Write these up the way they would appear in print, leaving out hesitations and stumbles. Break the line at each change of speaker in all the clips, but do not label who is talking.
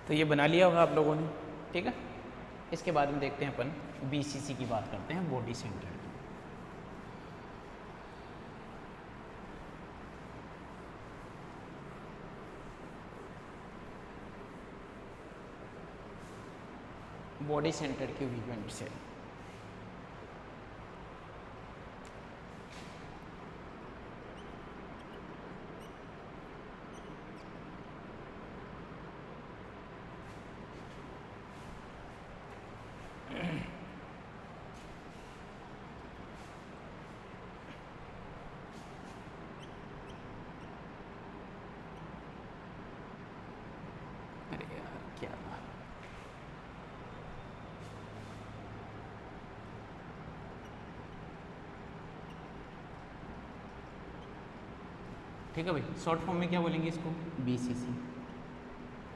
तो ये बना लिया होगा आप लोगों ने, ठीक है। इसके बाद में देखते हैं अपन बीसीसी की बात करते हैं, body centred. Body centred cubic unit cell. अरे यार क्या, ठीक है भाई, शॉर्ट फॉर्म में क्या बोलेंगे इसको, बीसीसी।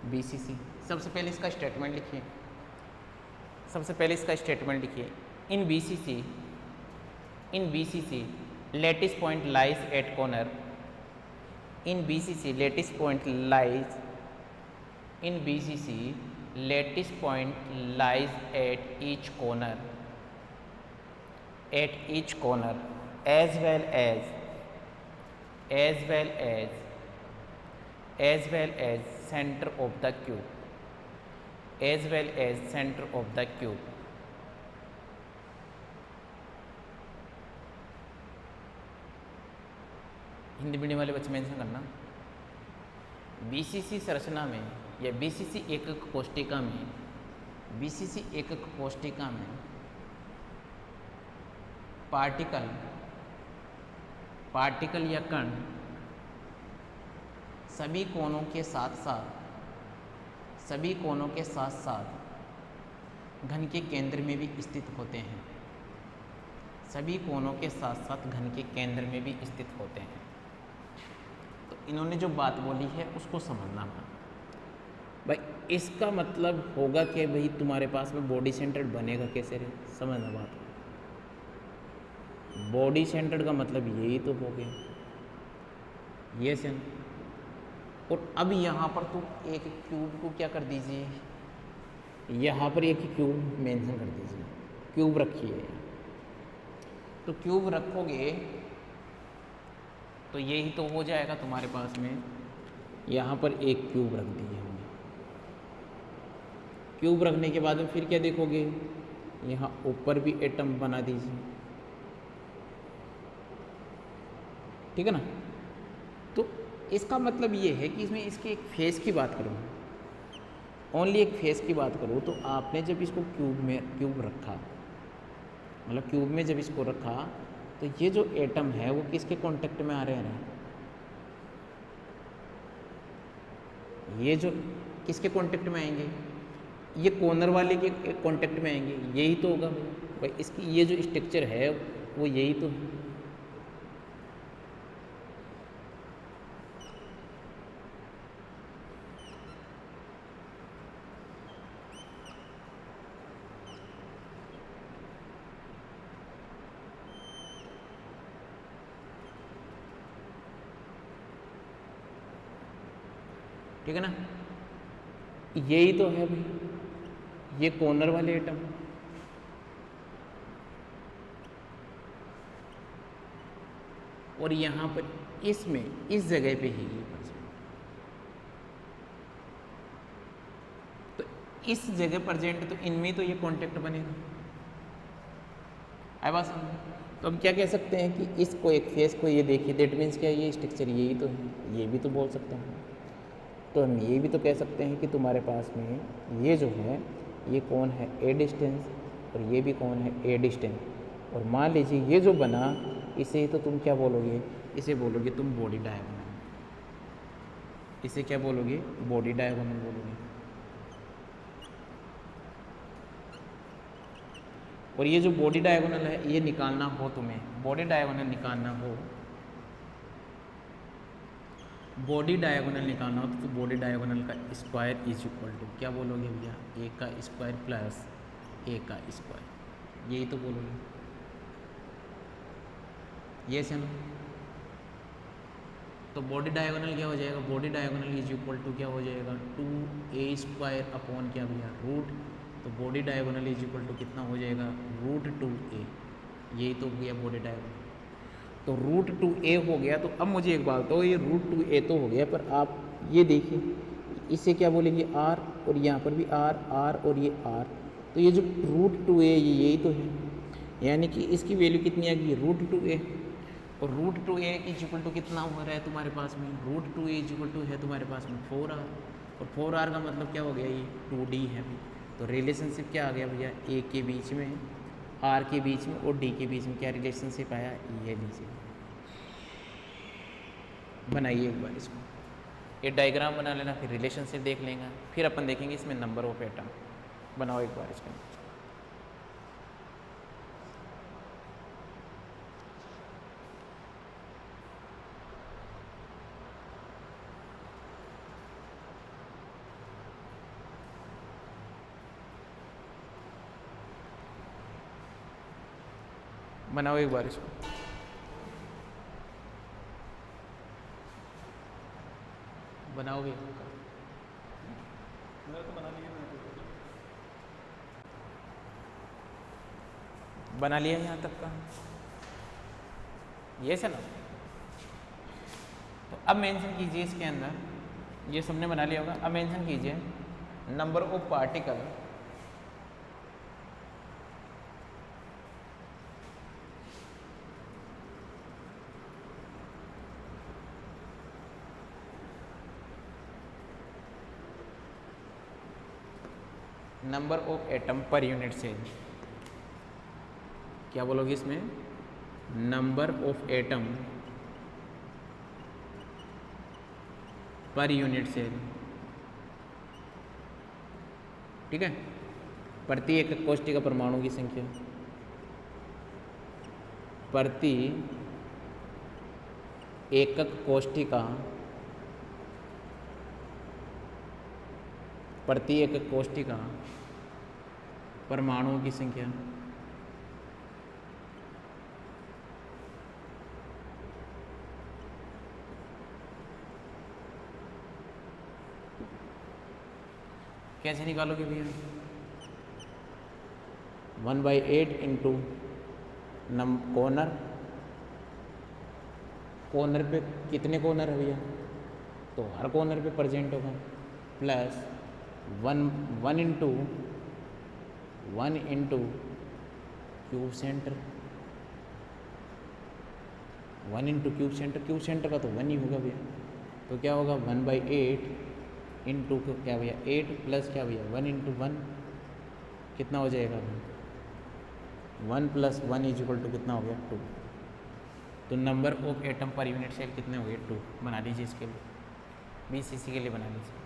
बीसीसी सबसे पहले इसका स्टेटमेंट लिखिए, सबसे पहले इसका स्टेटमेंट लिखिए। In BCC lattice point lies at corner. In BCC lattice point lies, in BCC lattice point lies at each corner, at each corner as well as center of the cube, as well as center of the cube। Hindi medium वाले बच्चे mention करना। BCC संरचना में या BCC एकक कोष्टिका में, BCC एकक कोष्टिका में पार्टिकल या कण सभी कोणों के साथ साथ घन के केंद्र में भी स्थित होते हैं, सभी कोणों के साथ साथ घन के केंद्र में भी स्थित होते हैं। तो इन्होंने जो बात बोली है उसको समझना भाई। इसका मतलब होगा कि भाई तुम्हारे पास में बॉडी सेंटर्ड बनेगा कैसे रे, समझना बात। बॉडी सेंटर्ड का मतलब यही तो हो गया, ये सेन। और अब यहाँ पर तुम एक क्यूब को क्या कर दीजिए, यहाँ पर एक क्यूब मेंशन कर दीजिए, क्यूब रखिए। तो क्यूब रखोगे तो यही तो हो जाएगा तुम्हारे पास में। यहाँ पर एक क्यूब रख दीजिए हमने। क्यूब रखने के बाद में फिर क्या देखोगे, यहाँ ऊपर भी एटम बना दीजिए, ठीक है ना। तो इसका मतलब ये है कि इसमें इसके एक फेस की बात करूँ, ओनली एक फेस की बात करूँ, तो आपने जब इसको क्यूब रखा, मतलब क्यूब में जब इसको रखा, तो ये जो एटम है वो किसके कांटेक्ट में आ रहे हैं, ये जो किसके कांटेक्ट में आएंगे, ये कॉर्नर वाले के कांटेक्ट में आएंगे। यही तो होगा भाई, इसकी ये जो स्ट्रक्चर है वो यही तो है। ठीक है ना, यही तो है भाई, ये कॉर्नर वाले एटम। और यहाँ पर इसमें इस जगह पे ही ये प्रेजेंट, तो इस जगह प्रेजेंट, तो इनमें तो ये कांटेक्ट बनेगा। आई बात समझ। तो हम क्या कह सकते हैं कि इसको एक फेस को ये देखिए, दैट मीन्स क्या, ये स्ट्रक्चर यही तो है, ये भी तो बोल सकते हैं। तो हम ये भी तो कह सकते हैं कि तुम्हारे पास में ये जो है ये कौन है, ए डिस्टेंस, और ये भी कौन है, ए डिस्टेंस। और मान लीजिए ये जो बना, इसे ही तो तुम क्या बोलोगे, इसे बोलोगे तुम बॉडी डायगोनल। इसे क्या बोलोगे, बॉडी डायगोनल बोलोगे। और ये जो बॉडी डायगोनल है ये निकालना हो तुम्हें, बॉडी डायगोनल निकालना हो, बॉडी डायगोनल निकालना हो तो बॉडी डायगोनल का स्क्वायर इज इक्वल टू क्या बोलोगे भैया, ए का स्क्वायर प्लस ए का स्क्वायर, यही तो बोलोगे। ये से ना, तो बॉडी डायगोनल क्या हो जाएगा, body diagonal is equal to क्या हो जाएगा 2a² अपॉन क्या भैया रूट, तो body diagonal is equal to कितना हो जाएगा √2a, यही तो हो गया बॉडी डायगोनल। तो √2a हो गया। तो अब मुझे एक बात बताओ, ये √2a तो हो गया, पर आप ये देखिए इसे क्या बोलेंगे r, और यहाँ पर भी r और ये r, तो ये जो √2a यही तो है, यानी कि इसकी वैल्यू कितनी आ गई √2a, और √2a इज इक्वल टू कितना हो रहा है तुम्हारे पास में, √2a इज इक्वल टू है तुम्हारे पास में 4r, और 4r का मतलब क्या हो गया ये 2d है। तो रिलेशनशिप क्या आ गया भैया, a के बीच में r के बीच में और d के बीच में क्या रिलेशनशिप आया, ये लीजिए बनाइए एक बार इसको, ये डायग्राम बना लेना, फिर रिलेशनशिप देख लेंगे, फिर अपन देखेंगे इसमें नंबर ऑफ एटम। बनाओ एक बार इसका, बनाओ एक बार इसको, बनाओगे बना लिया यहाँ तक का, ये से ना। तो अब मेंशन कीजिए इसके अंदर, ये सबने बना लिया होगा, अब मेंशन कीजिए number of particle number of atom per unit cell. क्या बोलोगे इसमें, number of atom per unit cell, ठीक है, प्रति एकक कोष्ठिका परमाणु की संख्या, प्रति एकक कोष्ठिका, प्रति एकक कोष्ठिका परमाणुओं की संख्या, कैसे निकालोगे भैया, 1/8 इंटू कॉर्नर, कॉर्नर पे कितने कॉर्नर है भैया, तो हर कॉर्नर पे प्रेजेंट होगा, plus 1 into cube centre, 1 into cube centre, cube centre का तो 1 ही होगा भैया, तो क्या होगा 1/8 इंटू क्या भैया 8 प्लस क्या भैया 1 इंटू 1 कितना हो जाएगा, 1 + 1 इज इक्वल टू कितना हो गया 2। तो number of atom per unit cell कितने हो गए 2। बना लीजिए इसके लिए, 20 cc के लिए बना लीजिए।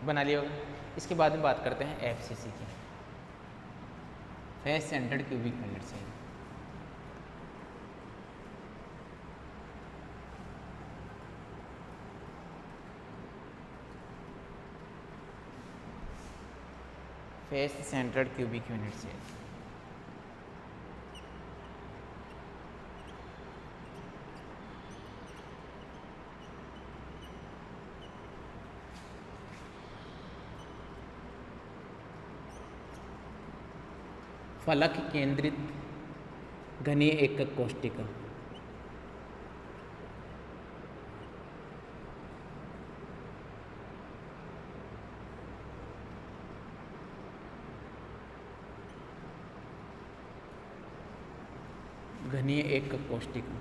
बना लिया होगा। इसके बाद में बात करते हैं FCC की, face centred cubic unit cell. Face centred cubic unit cell, फलक केंद्रित घनीय एकक कोष्ठिका, घनीय एकक कोष्ठिका,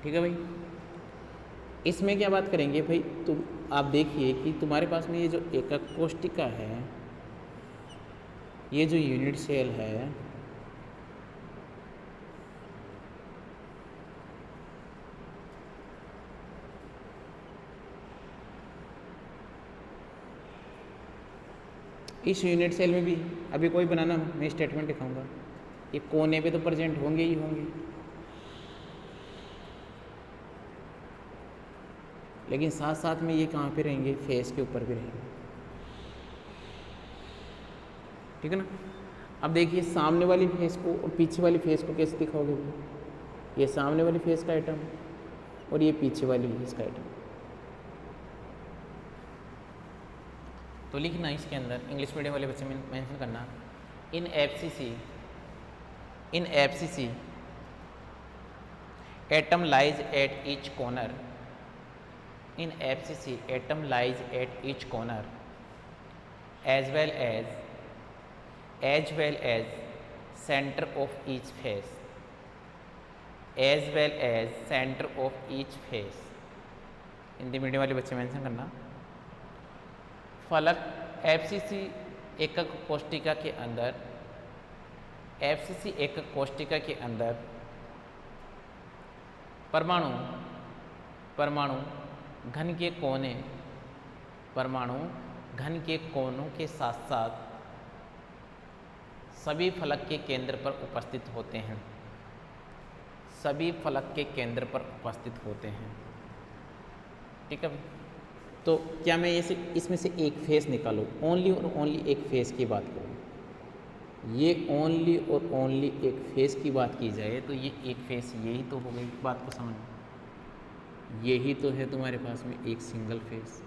ठीक है भाई। इसमें क्या बात करेंगे भाई, तुम आप देखिए कि तुम्हारे पास में ये जो एकक कोष्ठिका है, ये जो यूनिट सेल है इस यूनिट सेल में भी अभी कोई बनाना मैं स्टेटमेंट दिखाऊंगा, ये कोने पे तो प्रेजेंट होंगे ही होंगे, लेकिन साथ साथ में ये कहाँ पे रहेंगे, फेस के ऊपर भी रहेंगे। ठीक है ना। अब देखिए सामने वाली फेस को और पीछे वाली फेस को कैसे दिखाओगे भाई, ये सामने वाली फेस का आइटम और ये पीछे वाली फेस का आइटम। तो लिखना इसके अंदर इंग्लिश मीडियम वाले बच्चे में मेंशन करना, in FCC atom lies at each corner, in FCC atom lies at each corner as well as center of each face, as well as center of each face। Hindi medium वाले बच्चे mention करना, फलक FCC एकक कोष्टिका के अंदर, FCC एकक कोष्टिका के अंदर परमाणु घन के कोने, परमाणु घन के कोनों के साथ साथ सभी फलक के केंद्र पर उपस्थित होते हैं, सभी फलक के केंद्र पर उपस्थित होते हैं। ठीक है। तो क्या मैं इसमें से एक फेस निकालूँ, ओनली और ओनली एक फेस की बात करूँ, ये ओनली और ओनली एक फेस की बात की जाए तो ये एक फेस यही तो हो गई, बात को समझ, यही तो है तुम्हारे पास में एक सिंगल फेस।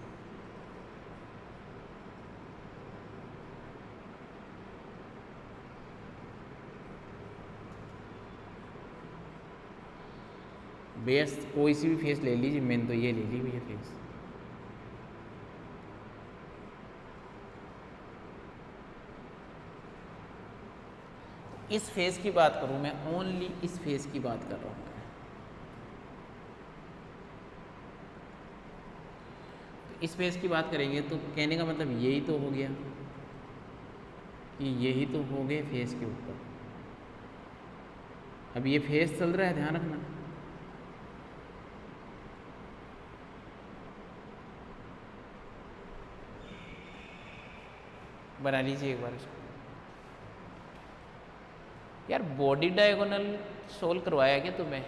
बेस कोई सी भी फेस ले लीजिए, मैंने तो ये ले ली भैया फेस। इस फेस की बात करूं मैं, ओनली इस फेस की बात कर रहा हूं। तो इस फेस की बात करेंगे तो कहने का मतलब यही तो हो गया कि यही तो हो गए फेस के ऊपर। अब ये फेस चल रहा है, ध्यान रखना। बना लीजिए एक बार इसको। यार बॉडी डायगोनल सोल्व करवाया क्या तुम्हें,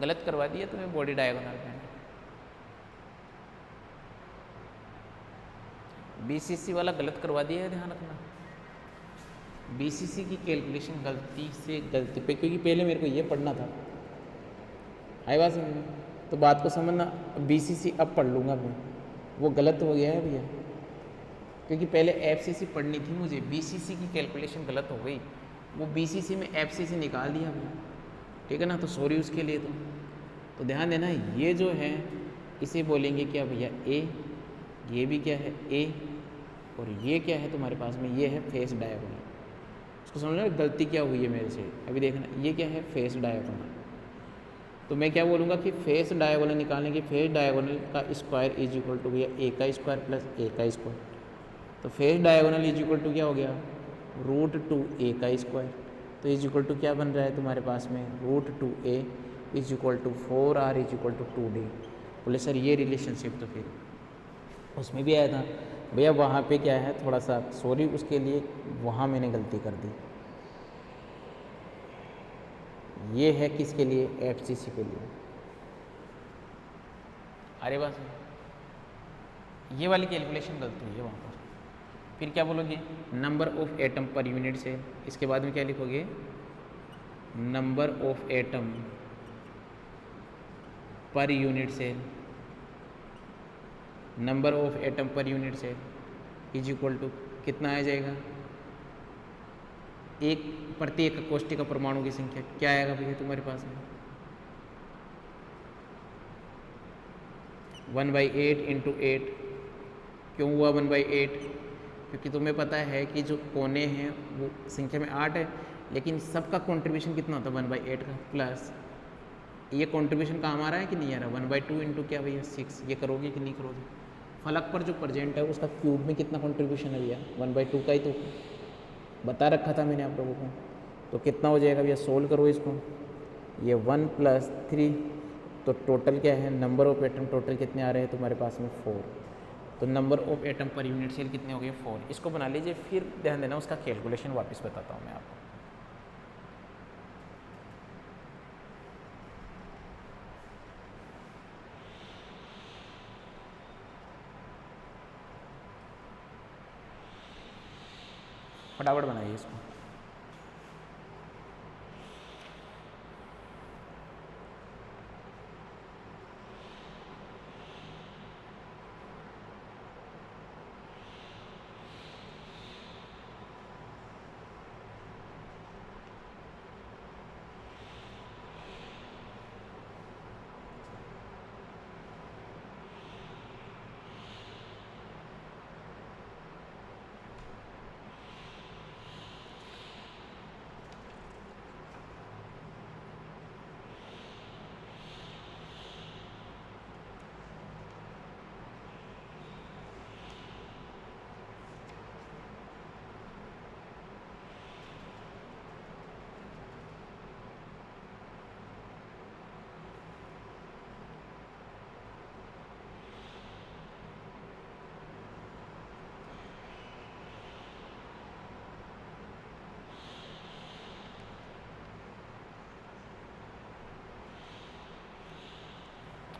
गलत करवा दिया तुम्हें बॉडी डायगोनल में। बीसीसी वाला गलत करवा दिया है, ध्यान रखना। बीसीसी की कैलकुलेशन गलती पे, क्योंकि पहले मेरे को ये पढ़ना था, आई बात समझ में, तो बात को समझना। बीसीसी अब पढ़ लूँगा मैं, वो गलत हो गया है भैया, क्योंकि पहले एफसीसी पढ़नी थी मुझे, बीसीसी की कैलकुलेशन गलत हो गई, वो बीसीसी में एफसीसी निकाल दिया भैया। ठीक है ना, तो सॉरी उसके लिए। तो ध्यान देना, ये जो है इसे बोलेंगे क्या भैया, ए, ये भी क्या है ए, और ये क्या है तुम्हारे पास में, ये है फेस डायगोनल। उसको समझना गलती क्या हुई है मेरे से, अभी देखना, ये क्या है फेस डायगोनल। तो मैं क्या बोलूँगा कि फेस डायगोनल निकालने के, फेस डायगोनल का स्क्वायर इज इक्वल टू भैया ए का स्क्वायर प्लस ए का स्क्वायर। तो face diagonal is equal to क्या हो गया, √2a का स्क्वायर। तो इज इक्वल टू क्या बन रहा है तुम्हारे पास में, √2a is equal to 4r is equal to 2d। बोले सर ये रिलेशनशिप तो फिर उसमें भी आया था भैया, वहाँ पे क्या है, थोड़ा सा सॉरी उसके लिए, वहाँ मैंने गलती कर दी। ये है किसके लिए, एफसीसी के लिए। अरे बस ये वाली कैलकुलेशन गलती हुई है वहाँ पर। फिर क्या बोलोगे, number of atom per unit cell. इसके बाद में क्या लिखोगे, number of atom per unit cell, number of atom per unit cell is equal to कितना आ जाएगा, एक प्रत्येक कोष्ठिका परमाणु की संख्या क्या आएगा भैया तुम्हारे पास में, 1/8 इंटू 8। क्यों हुआ 1/8, क्योंकि तुम्हें पता है कि जो कोने हैं वो संख्या में 8 है, लेकिन सबका कंट्रीब्यूशन कितना होता है 1/8 का, प्लस ये कंट्रीब्यूशन काम आ रहा है कि नहीं आ रहा, 1/2 इंटू क्या भैया 6। ये करोगे कि नहीं करोगे, फलक पर जो प्रेजेंट है उसका क्यूब में कितना कंट्रीब्यूशन है भैया, 1/2 का ही तो बता रखा था मैंने आप लोगों को। तो कितना हो जाएगा भैया, सोल्व करो इसको। ये 1 + 3, तो टोटल क्या है, नंबर ऑफ एटम टोटल कितने आ रहे हैं तुम्हारे पास में 4। तो number of atom per unit cell कितने हो गए 4। इसको बना लीजिए, फिर ध्यान देना उसका कैलकुलेशन वापस बताता हूँ मैं आपको। फटाफट बनाइए इसको।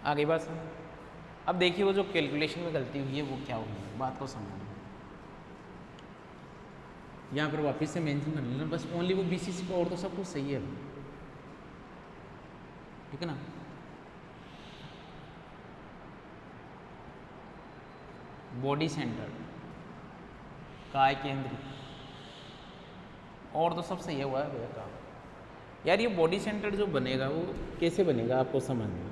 आगे बात समझ। अब देखिए वो जो कैलकुलेशन में गलती हुई है वो क्या हुई है, बात को समझना। यहाँ पर वापस से मेंशन कर लेना, बस ओनली वो बीसीसी का, और तो सब कुछ सही है, ठीक है ना। बॉडी सेंटर, काय केंद्रित, और तो सब सही हुआ है भैया काम। यार ये बॉडी सेंटर जो बनेगा वो कैसे बनेगा आपको समझना,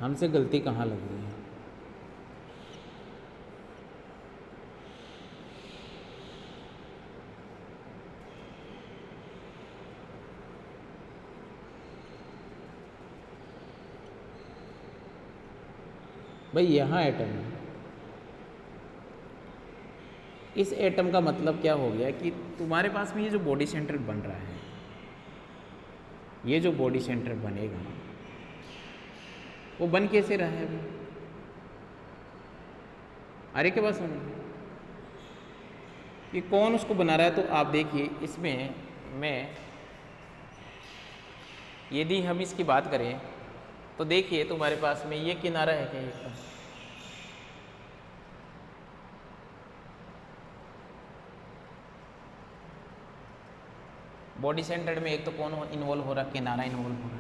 हमसे गलती कहाँ लग रही है। भाई यहाँ एटम है, इस एटम का मतलब क्या हो गया कि तुम्हारे पास में ये जो बॉडी सेंटर बन रहा है, ये जो बॉडी सेंटर बनेगा वो बन कैसे रहा है अभी, अरे के पास समझ ये कौन उसको बना रहा है। तो आप देखिए इसमें मैं, यदि हम इसकी बात करें तो देखिए तुम्हारे पास में ये किनारा है क्या, इसका बॉडी सेंटर में एक तो कौन इन्वॉल्व हो रहा है, किनारा इन्वॉल्व हो रहा है।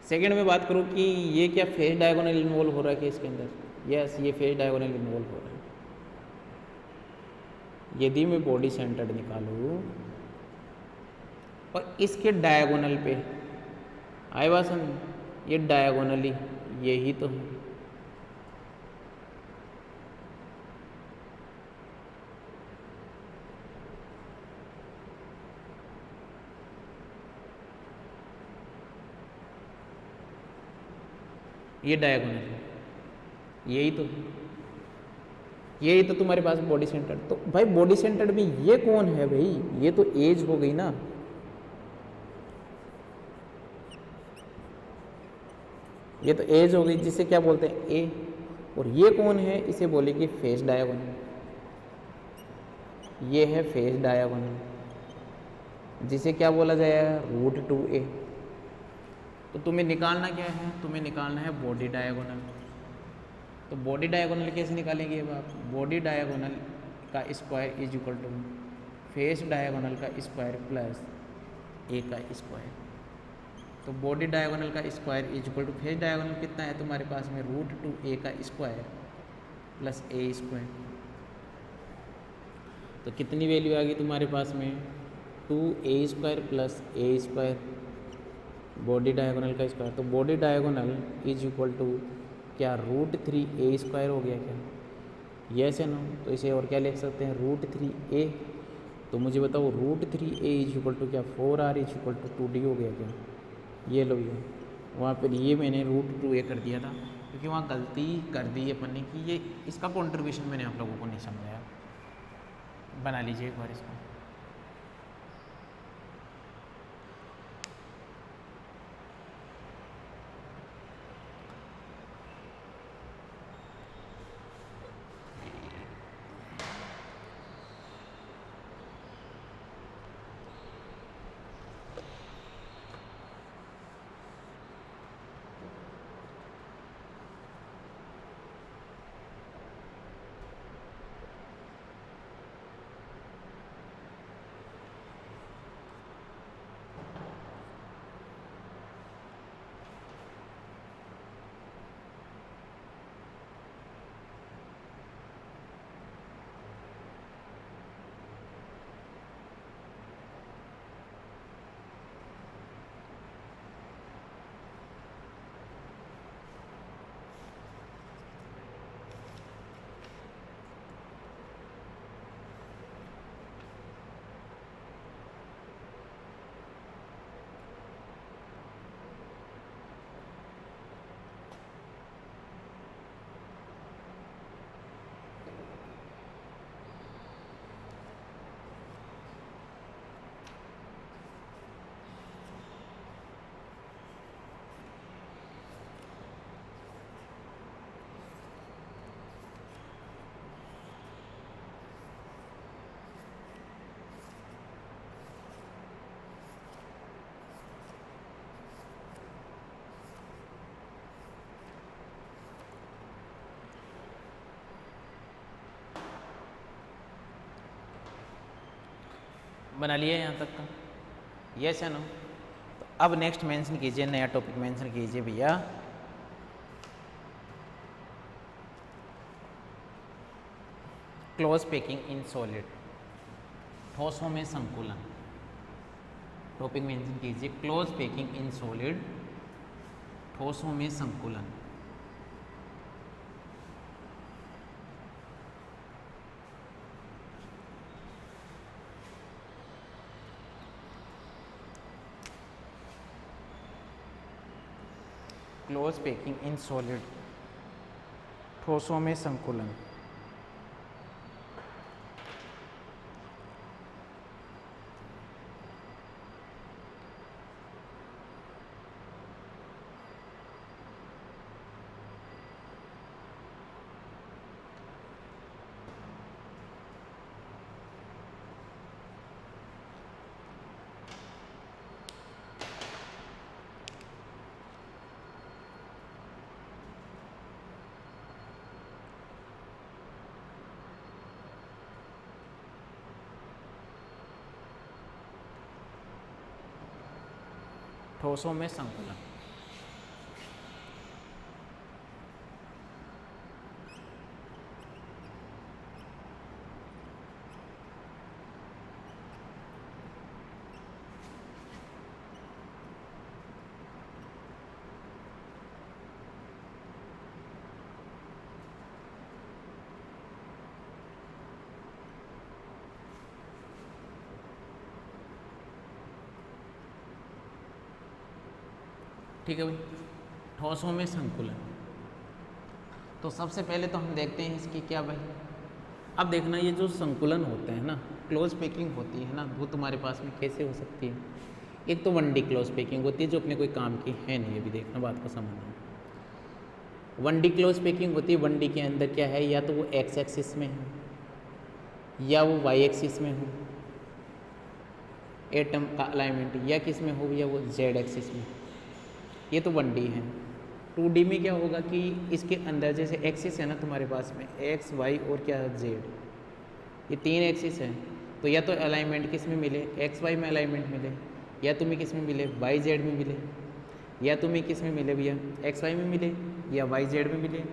सेकंड में बात करूँ कि ये क्या फेस डायगोनल इन्वॉल्व हो रहा है कि इसके अंदर, यस ये फेस डायगोनल इन्वॉल्व हो रहा है। यदि मैं बॉडी सेंटर निकालूँ और इसके डायगोनल पे आए बात समझ, ये डायगोनली यही तो है, ये डायगोनल है, यही तो, यही तो तुम्हारे पास बॉडी सेंटर। तो भाई बॉडी सेंटर में ये कौन है भाई, ये तो एज हो गई ना, ये तो एज हो गई जिसे क्या बोलते हैं ए, और ये कौन है, इसे बोलेंगे फेस डायगोनल। ये है फेस डायगोनल जिसे क्या बोला जाएगा √2a। तो तुम्हें निकालना क्या है, तुम्हें निकालना है बॉडी डायगोनल। तो बॉडी डायगोनल कैसे निकालेंगे अब आप, बॉडी डायगोनल का square is equal to face diagonal का स्क्वायर प्लस ए का स्क्वायर। तो बॉडी डायगोनल का square is equal to face diagonal कितना है तुम्हारे पास में √2a का स्क्वायर प्लस ए स्क्वायर। तो कितनी वैल्यू आ गई तुम्हारे पास में 2a² plus a square, body diagonal का स्क्वायर। तो body diagonal is equal to क्या √3a² हो गया क्या, यस है ना। तो इसे और क्या लिख सकते हैं √3a। तो मुझे बताओ √3a इज इक्वल टू क्या 4r is equal to 2d हो गया क्या, ये लो ये वहाँ पर ये मैंने √2a कर दिया था क्योंकि वहाँ गलती कर दी है अपन ने कि ये इसका कॉन्ट्रीब्यूशन मैंने आप लोगों को नहीं समझाया। बना लीजिए एक बार इसको। बना लिया यहाँ तक का, यस है नो। तो अब नेक्स्ट मेंशन कीजिए, नया टॉपिक मेंशन कीजिए भैया, क्लोज पैकिंग इन सॉलिड, ठोसों में संकुलन। टॉपिक मेंशन कीजिए क्लोज पैकिंग इन सॉलिड, ठोसों में संकुलन। क्लोज पैकिंग इन सॉलिड, ठोसों में संकुलन। ठोसों में संकुलन। ठीक है भाई, ठोसों में संकुलन। तो सबसे पहले तो हम देखते हैं इसकी क्या भाई, अब देखना ये जो संकुलन होता है ना, क्लोज पैकिंग होती है ना, वो तुम्हारे पास में कैसे हो सकती है। एक तो 1D क्लोज पैकिंग होती है जो अपने कोई काम की है नहीं, अभी देखना बात का समझना। 1D क्लोज पैकिंग होती है, 1D के अंदर क्या है, या तो वो एक्स एक्सिस में है या वो वाई एक्सिस में हो एटम का अलाइनमेंट, या किस में हो, या वो जेड एक्सिस में। ये तो 1D है। 2D में क्या होगा कि इसके अंदर जैसे एक्सिस है ना तुम्हारे पास में, एक्स वाई और क्या जेड, ये 3 एक्सिस है। तो या तो अलाइनमेंट किस में मिले, एक्स वाई में अलाइनमेंट मिले, या तुम्हें किस में मिले, वाई जेड में मिले, या तुम्हें किस में मिले भैया, एक्स वाई में मिले या वाई जेड में मिले,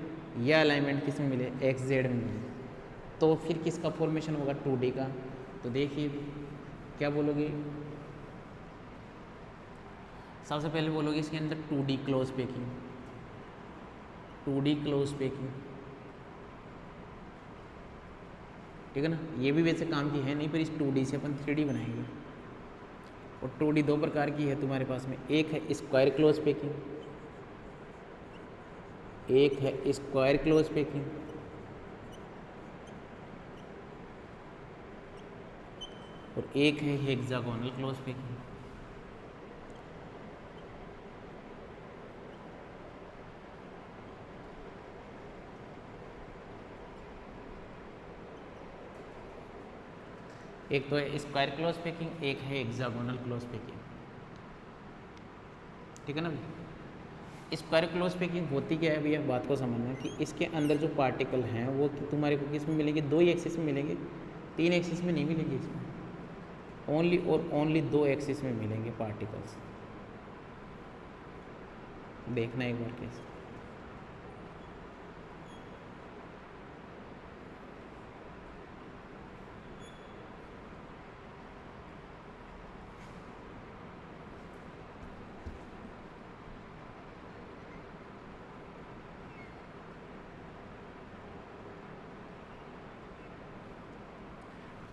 या अलाइनमेंट किस में मिले, एक्स जेड में मिले। तो फिर किसका फॉर्मेशन होगा, 2D का। तो देखिए क्या बोलोगे, सबसे पहले बोलोगे इसके अंदर 2D close packing, 2D close packing, ठीक है ना। ये भी वैसे काम की है नहीं, पर इस 2D से अपन 3D बनाएंगे। और 2D 2 प्रकार की है तुम्हारे पास में, एक है स्क्वायर क्लोज पैकिंग, एक है स्क्वायर क्लोज पैकिंग, और एक है हेक्सागोनल क्लोज पैकिंग। एक तो है स्क्वायर क्लोज पैकिंग, एक है हेक्सागोनल क्लोज पैकिंग। ठीक है ना भाई। स्क्वायर क्लोज पैकिंग होती क्या है भैया, बात को समझना कि इसके अंदर जो पार्टिकल हैं वो तुम्हारे को किस में मिलेंगे, दो ही एक्सिस में मिलेंगे, तीन एक्सिस में नहीं मिलेंगे इसमें, ओनली और ओनली दो एक्सिस में मिलेंगे पार्टिकल्स। देखना एक बार कैसे।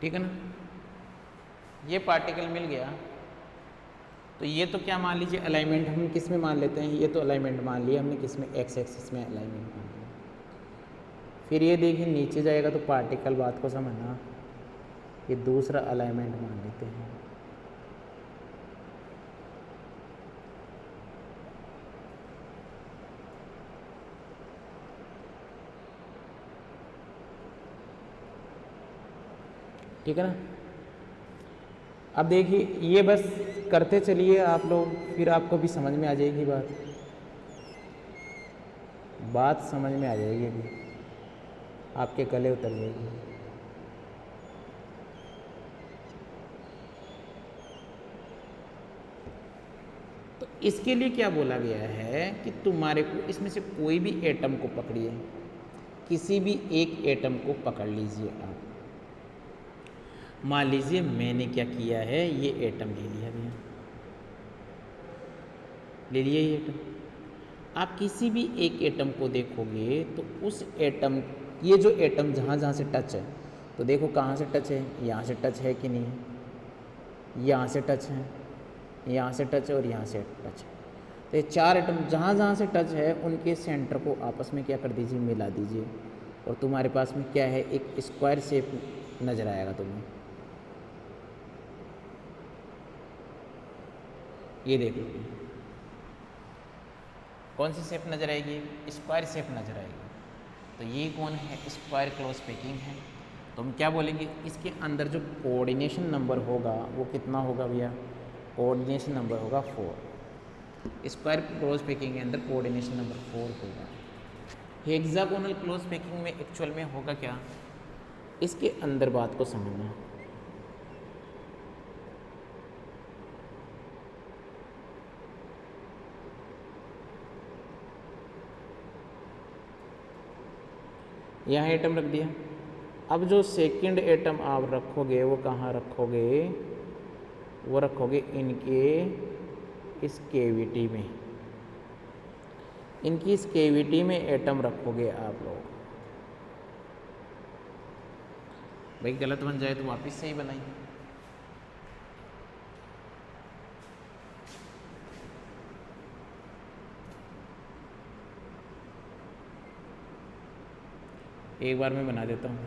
ठीक है ना, ये पार्टिकल मिल गया तो ये तो क्या मान लीजिए अलाइनमेंट हम किस में मान लेते हैं, ये तो अलाइनमेंट मान लिया हमने किस में, एक्स एक्सिस में अलाइनमेंट मान लिया। फिर ये देखिए नीचे जाएगा तो पार्टिकल, बात को समझना, ये दूसरा अलाइनमेंट मान लेते हैं। ठीक है ना। अब देखिए ये बस करते चलिए आप लोग, फिर आपको भी समझ में आ जाएगी बात समझ में आ जाएगी, अभी आपके गले उतर जाएगी। तो इसके लिए क्या बोला गया है कि तुम्हारे को इसमें से कोई भी एटम को पकड़िए, किसी भी एक एटम को पकड़ लीजिए आप। मान लीजिए मैंने क्या किया है, ये एटम ले लिया भैया, ले लिया ये एटम। आप किसी भी एक एटम को देखोगे तो उस एटम, ये जो एटम जहाँ जहाँ से टच है, तो देखो कहाँ से टच है, यहाँ से टच है कि नहीं है, यहाँ से टच है, यहाँ से टच है और यहाँ से टच है। तो ये चार एटम जहाँ जहाँ से टच है उनके सेंटर को आपस में क्या कर दीजिए, मिला दीजिए, और तुम्हारे पास में क्या है, एक स्क्वायर शेप नज़र आएगा तुम्हें। ये देखो कौन सी शेप नज़र आएगी, स्क्वायर शेप नज़र आएगी। तो ये कौन है, स्क्वायर क्लोज पैकिंग है। तो हम क्या बोलेंगे, इसके अंदर जो कोऑर्डिनेशन नंबर होगा वो कितना होगा भैया, कोऑर्डिनेशन नंबर होगा 4। स्क्वायर क्लोज पैकिंग के अंदर कोऑर्डिनेशन नंबर 4 होगा। हेक्सागोनल क्लोज पैकिंग में एक्चुअल में होगा क्या, इसके अंदर बात को समझना, यहाँ एटम रख दिया। अब जो सेकंड एटम आप रखोगे वो कहाँ रखोगे, वो रखोगे इनके इस कैविटी में, इनकी इस कैविटी में एटम रखोगे आप लोग। भाई गलत बन जाए तो वापस सही बनाइए। एक बार मैं बना देता हूँ।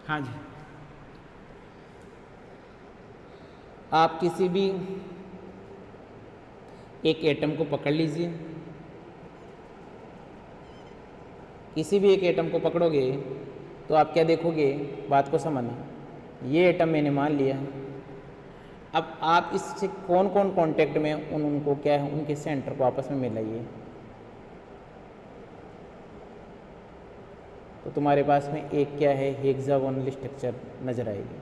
हाँ जी, आप किसी भी एक एटम को पकड़ लीजिए, किसी भी एक एटम को पकड़ोगे तो आप क्या देखोगे, बात को समझना, ये एटम मैंने मान लिया। अब आप इससे कौन कौन कांटेक्ट में, उनको क्या है, उनके सेंटर को आपस में मिलाइए। तो तुम्हारे पास में एक क्या है, हेक्सागोनल स्ट्रक्चर नज़र आएगी।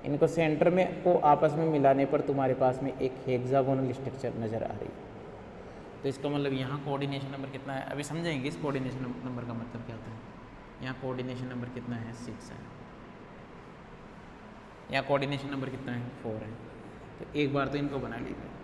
इनको सेंटर में को आपस में मिलाने पर तुम्हारे पास में एक हेक्सागोनल स्ट्रक्चर नज़र आ रही है। तो इसका मतलब यहाँ कोऑर्डिनेशन नंबर कितना है, अभी समझेंगे इस कोऑर्डिनेशन नंबर का मतलब क्या होता है। यहाँ कोऑर्डिनेशन नंबर कितना है, 6 है। यहाँ कोऑर्डिनेशन नंबर कितना है, 4 है। तो एक बार तो इनको बना लीजिए।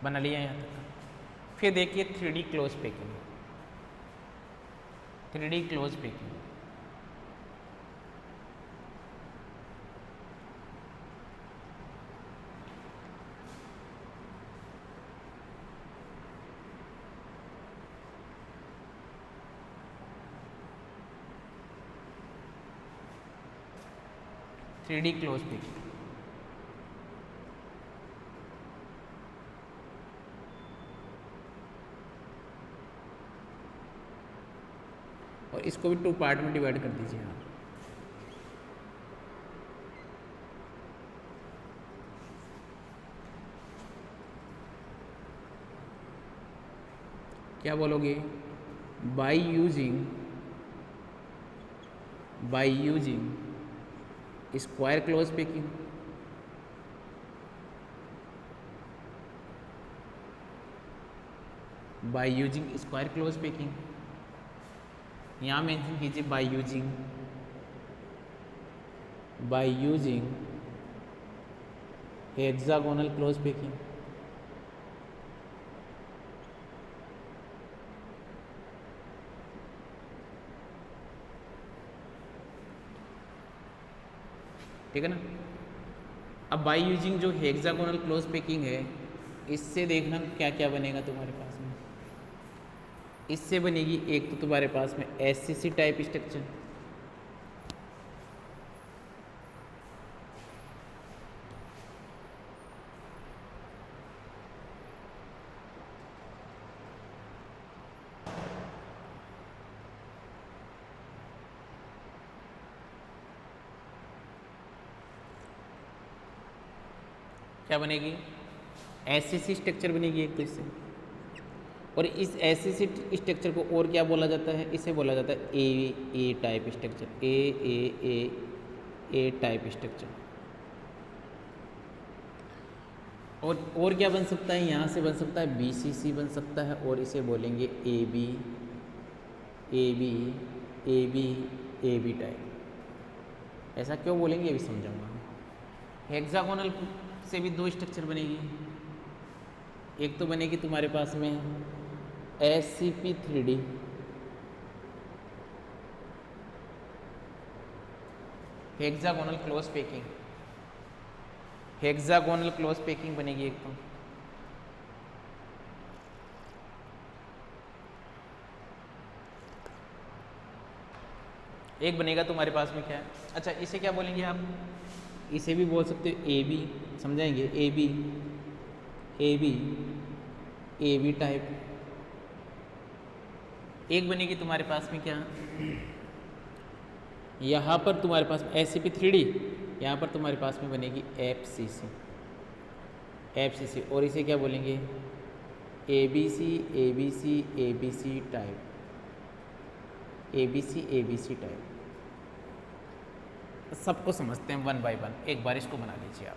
बना लिया यहाँ तक। फिर देखिए 3D close packing. 3D close packing, three D close packing. और इसको भी 2 पार्ट में डिवाइड कर दीजिए आप। क्या बोलोगे, by using square close packing, by using square close packing. यहाँ मेंशन कीजिए by using hexagonal close packing. ठीक है ना। अब बाय यूजिंग जो हेक्सागोनल क्लोज पैकिंग है, इससे देखना क्या क्या बनेगा तुम्हारे पास में। इससे बनेगी एक तो तुम्हारे पास में एससीसी टाइप स्ट्रक्चर, क्या बनेगी, एससीसी स्ट्रक्चर बनेगी एक तो इससे। और इस एससीसी स्ट्रक्चर को और क्या बोला जाता है, इसे बोला जाता है ए टाइप स्ट्रक्चर, ए टाइप स्ट्रक्चर। और क्या बन सकता है, यहाँ से बन सकता है बीसीसी बन सकता है, और इसे बोलेंगे ए बी टाइप। ऐसा क्यों बोलेंगे ये भी समझाऊंगा। हेक्सागोनल से भी 2 स्ट्रक्चर बनेगी। एक तो बनेगी तुम्हारे पास में SCP3D, hexagonal close packing, hexagonal close packing बनेगी एक तो। एक बनेगा तुम्हारे पास में क्या है, अच्छा इसे क्या बोलेंगे आप, इसे भी बोल सकते हो AB, समझाएंगे ए बी टाइप। एक बनेगी तुम्हारे पास में क्या, यहाँ पर तुम्हारे पास SCP3D, यहाँ पर तुम्हारे पास में बनेगी FCC, और इसे क्या बोलेंगे ABC टाइप, ABC टाइप। सबको समझते हैं 1 बाय 1, एक बार इसको बना लीजिए आप।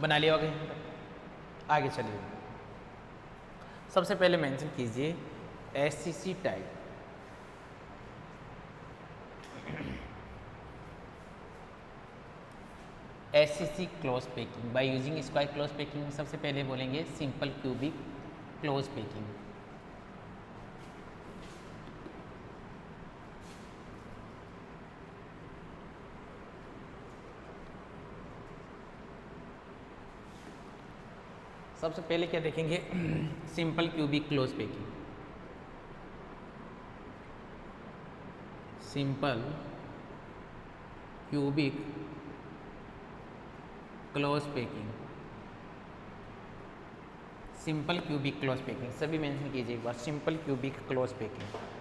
बना लिया होगा यहाँ पर। आगे चलिए, सबसे पहले मेंशन कीजिए SCC type. SCC close packing by using square close packing में सबसे पहले बोलेंगे सिंपल क्यूबिक क्लोज पैकिंग। सबसे पहले क्या देखेंगे, simple cubic close packing. Simple cubic close packing, simple cubic close packing, सभी मेंशन कीजिए एक बार, सिंपल क्यूबिक क्लोज पैकिंग।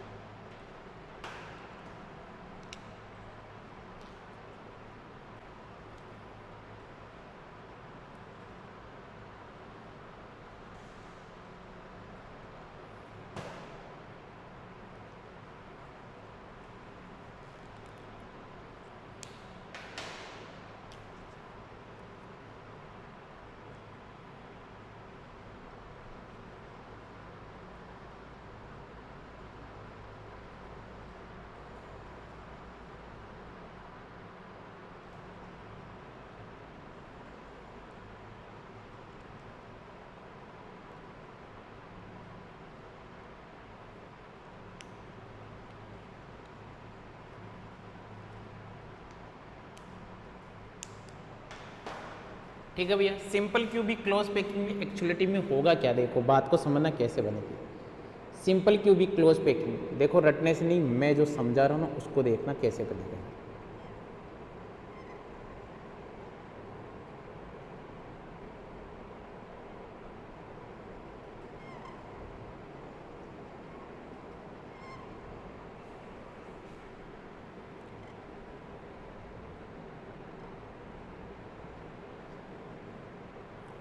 ठीक है भैया, सिंपल क्यूबिक क्लोज पैकिंग में एक्चुअलिटी में होगा क्या, देखो बात को समझना कैसे बनेगी। सिंपल क्यूबिक क्लोज पैकिंग देखो, रटने से नहीं, मैं जो समझा रहा हूँ ना उसको देखना कैसे बनेगा।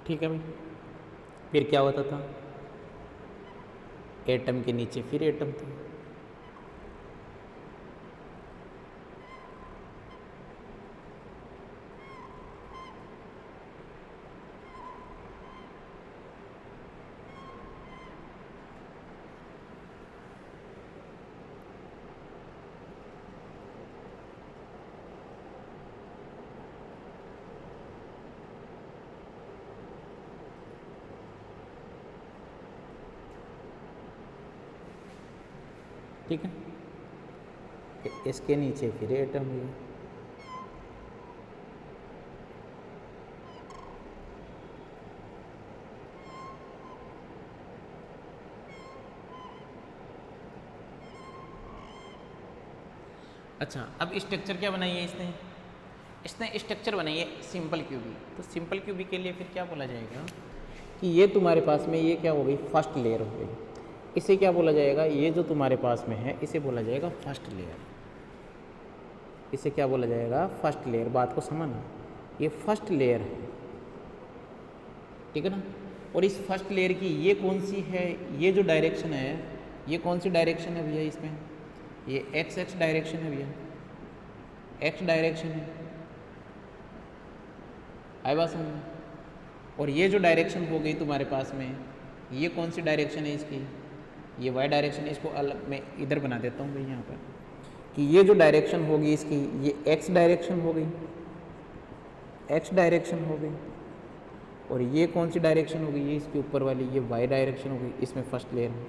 ठीक है भाई, फिर क्या होता था, एटम के नीचे फिर एटम था। ठीक है, इसके नीचे फिर एटम है। अच्छा, अब स्ट्रक्चर क्या बनाई है इसने, इसने स्ट्रक्चर बनाई है सिंपल क्यूबिक। तो सिंपल क्यूबिक के लिए फिर क्या बोला जाएगा कि ये तुम्हारे पास में ये क्या हो गई, फर्स्ट लेयर हो गई। इसे क्या बोला जाएगा, ये जो तुम्हारे पास में है इसे बोला जाएगा फर्स्ट लेयर। इसे क्या बोला जाएगा, फर्स्ट लेयर। बात को समझना, ये फर्स्ट लेयर है, ठीक है ना। और इस फर्स्ट लेयर की ये कौन सी है, ये जो डायरेक्शन है, ये कौन सी डायरेक्शन है भैया, इसमें ये एक्स एक्स डायरेक्शन है भैया, एक्स डायरेक्शन है, आई बात समझ। और ये जो डायरेक्शन हो गई तुम्हारे पास में, ये कौन सी डायरेक्शन है इसकी, ये वाई डायरेक्शन है। इसको अलग मैं इधर बना देता हूँ भाई यहाँ पर, कि ये जो डायरेक्शन होगी इसकी, ये एक्स डायरेक्शन हो गई, एक्स डायरेक्शन हो गई। और ये कौन सी डायरेक्शन हो गई, ये इसके ऊपर वाली, ये वाई डायरेक्शन हो गई। इसमें फर्स्ट लेयर में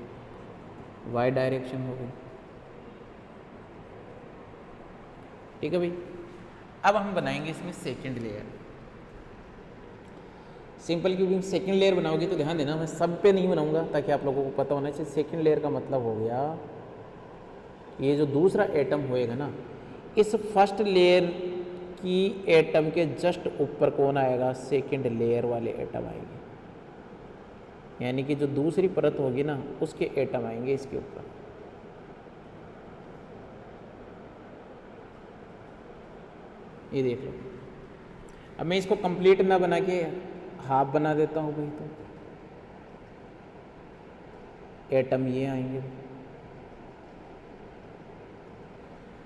वाई डायरेक्शन हो गई, ठीक है भाई। अब हम बनाएंगे इसमें second layer. Simple cubic second layer बनाओगे तो ध्यान देना, मैं सब पे नहीं बनाऊंगा ताकि आप लोगों को पता होना चाहिए। सेकेंड लेयर का मतलब हो गया, ये जो दूसरा एटम होएगा ना, इस फर्स्ट लेयर की एटम के जस्ट ऊपर कौन आएगा, सेकेंड लेयर वाले एटम आएंगे। यानी कि जो दूसरी परत होगी ना, उसके एटम आएंगे इसके ऊपर। ये देख लो, अब मैं इसको कंप्लीट ना बना के हाफ बना देता हूँ भाई, तो एटम ये आएंगे,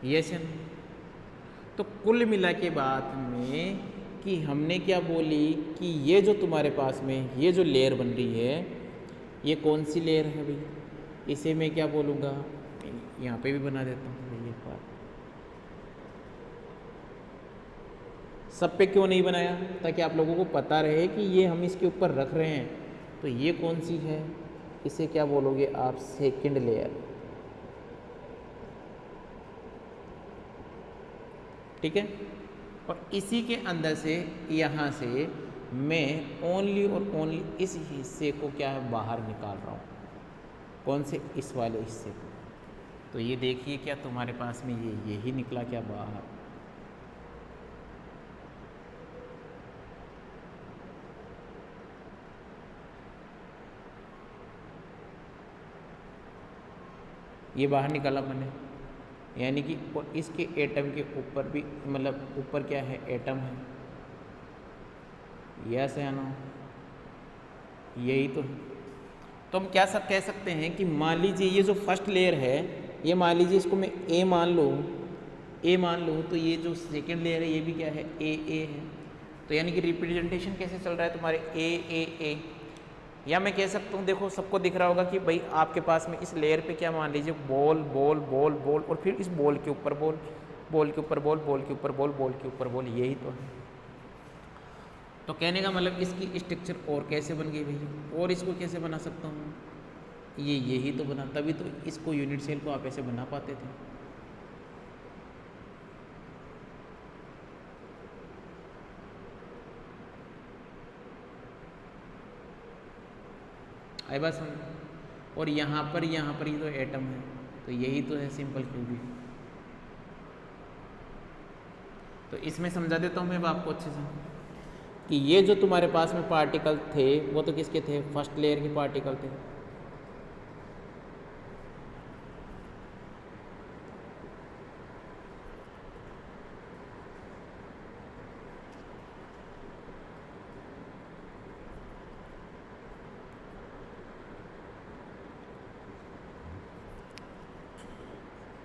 ये से। तो कुल मिला के बाद में कि हमने क्या बोली कि ये जो तुम्हारे पास में ये जो लेयर बन रही है ये कौन सी लेयर है भाई, इसे मैं क्या बोलूँगा, यहाँ पे भी बना देता हूँ भाई एक बार। सब पे क्यों नहीं बनाया, ताकि आप लोगों को पता रहे कि ये हम इसके ऊपर रख रहे हैं, तो ये कौन सी है, इसे क्या बोलोगे आप, सेकंड लेयर। ठीक है, और इसी के अंदर से यहाँ से मैं ओनली और ओनली इस हिस्से को क्या है बाहर निकाल रहा हूँ, कौन से, इस वाले हिस्से को। तो ये देखिए क्या तुम्हारे पास में ये यही निकला क्या बाहर। ये बाहर निकाला मैंने, यानी कि और इसके एटम के ऊपर भी, मतलब ऊपर क्या है, एटम है, यस है ना, यही तो है। तो हम क्या सब कह सकते हैं कि मान लीजिए ये जो फर्स्ट लेयर है, ये मान लीजिए इसको मैं ए मान लूँ, ए मान लूँ, तो ये जो सेकंड लेयर है ये भी क्या है, ए है। तो यानी कि रिप्रेजेंटेशन कैसे चल रहा है तुम्हारे, ए। या मैं कह सकता हूँ, देखो सबको दिख रहा होगा कि भाई आपके पास में इस लेयर पे क्या मान लीजिए, बॉल बॉल बॉल बॉल, और फिर इस बॉल के ऊपर बॉल, बॉल के ऊपर बॉल, बॉल के ऊपर बॉल, बॉल के ऊपर बॉल, यही तो है। तो कहने का मतलब इसकी स्ट्रक्चर और कैसे बन गई भाई, और इसको कैसे बना सकता हूँ, ये यही तो बना, तभी तो इसको यूनिट सेल को आप ऐसे बना पाते थे। आई बात समझ। और यहाँ पर ये तो एटम है, तो यही तो है सिंपल क्यूबिक। तो इसमें समझा देता हूँ मैं अब आपको अच्छे से कि ये जो तुम्हारे पास में पार्टिकल थे वो तो किसके थे, फर्स्ट लेयर के पार्टिकल थे।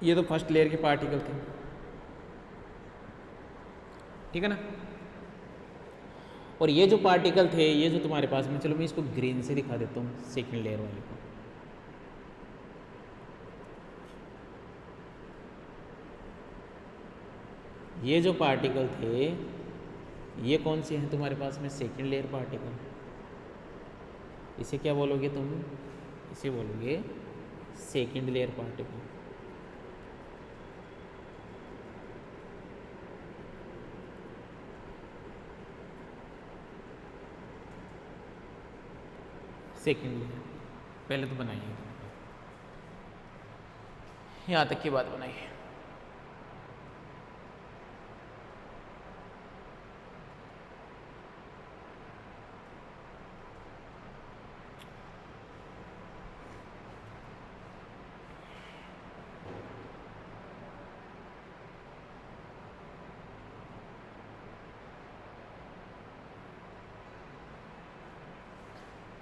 ये तो फर्स्ट लेयर के पार्टिकल थे, ठीक है ना। और ये जो पार्टिकल थे, ये जो तुम्हारे पास में, चलो मैं इसको ग्रीन से दिखा देता हूँ सेकंड लेयर वाले को। ये जो पार्टिकल थे ये कौन से हैं तुम्हारे पास में, सेकंड लेयर पार्टिकल। इसे क्या बोलोगे तुम, इसे बोलोगे second layer particle. Second layer पहले तो बनाइए, यहाँ तक की बात बनाइए।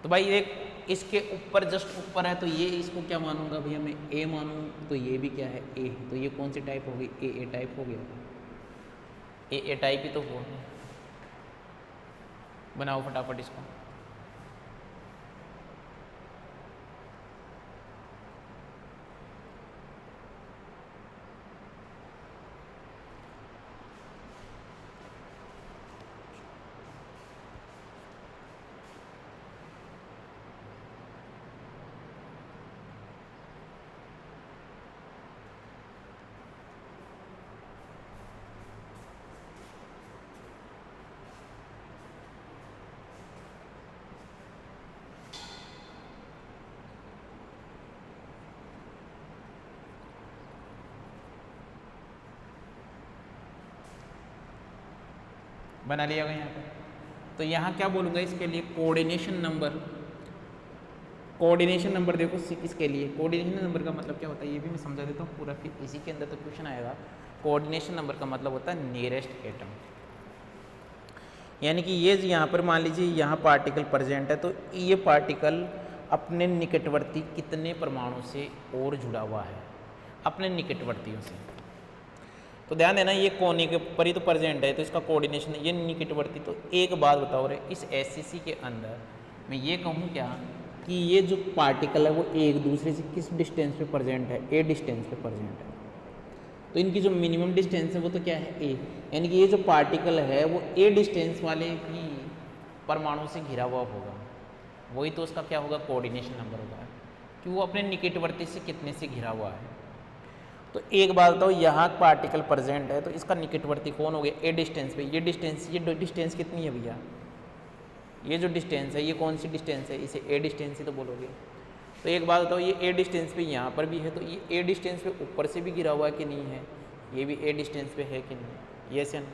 तो भाई एक इसके ऊपर जस्ट ऊपर है, तो ये इसको क्या मानूंगा भैया मैं, ए मानूँ, तो ये भी क्या है, ए। तो ये कौन सी टाइप होगी, ए टाइप हो गया, ए टाइप ही तो हुआ। बनाओ फटाफट इसको। बना लिया गया यहाँ पे। तो यहाँ क्या बोलूँगा इसके लिए, कोऑर्डिनेशन नंबर। कोऑर्डिनेशन नंबर देखो इसके लिए, कोऑर्डिनेशन नंबर का मतलब क्या होता है ये भी मैं समझा देता हूँ पूरा, फिर इसी के अंदर तो क्वेश्चन आएगा। कोऑर्डिनेशन नंबर का मतलब होता है नियरेस्ट एटम, यानी कि ये यहाँ पर मान लीजिए यहाँ पार्टिकल प्रेजेंट है, तो ये पार्टिकल अपने निकटवर्ती कितने परमाणु से और जुड़ा हुआ है, अपने निकटवर्तियों से। तो ध्यान देना ये कोने के ऊपर ही तो प्रेजेंट है, तो इसका कोऑर्डिनेशन ये निकटवर्ती। तो एक बात बताओ रे, इस एससीसी के अंदर मैं ये कहूँ क्या कि ये जो पार्टिकल है वो एक दूसरे से किस डिस्टेंस पे प्रेजेंट है, ए डिस्टेंस पे प्रेजेंट है। तो इनकी जो मिनिमम डिस्टेंस है वो तो क्या है, ए, यानी कि ये जो पार्टिकल है वो ए डिस्टेंस वाले भी परमाणु से घिरा हुआ होगा, वही तो उसका क्या होगा, कोऑर्डिनेशन नंबर होगा कि वो अपने निकटवर्ती से कितने से घिरा हुआ है। तो एक बात बताओ, यहाँ पार्टिकल प्रेजेंट है तो इसका निकटवर्ती कौन हो गया, ए डिस्टेंस पे। ये डिस्टेंस कितनी है भैया, ये जो डिस्टेंस है ये कौन सी डिस्टेंस है, इसे ए डिस्टेंस ही तो बोलोगे। तो एक बात बताओ, ये ए डिस्टेंस पे यहाँ पर भी है, तो ये ए डिस्टेंस पे ऊपर से भी गिरा हुआ है कि नहीं है, ये भी ए डिस्टेंस पे है कि नहीं, ये सेन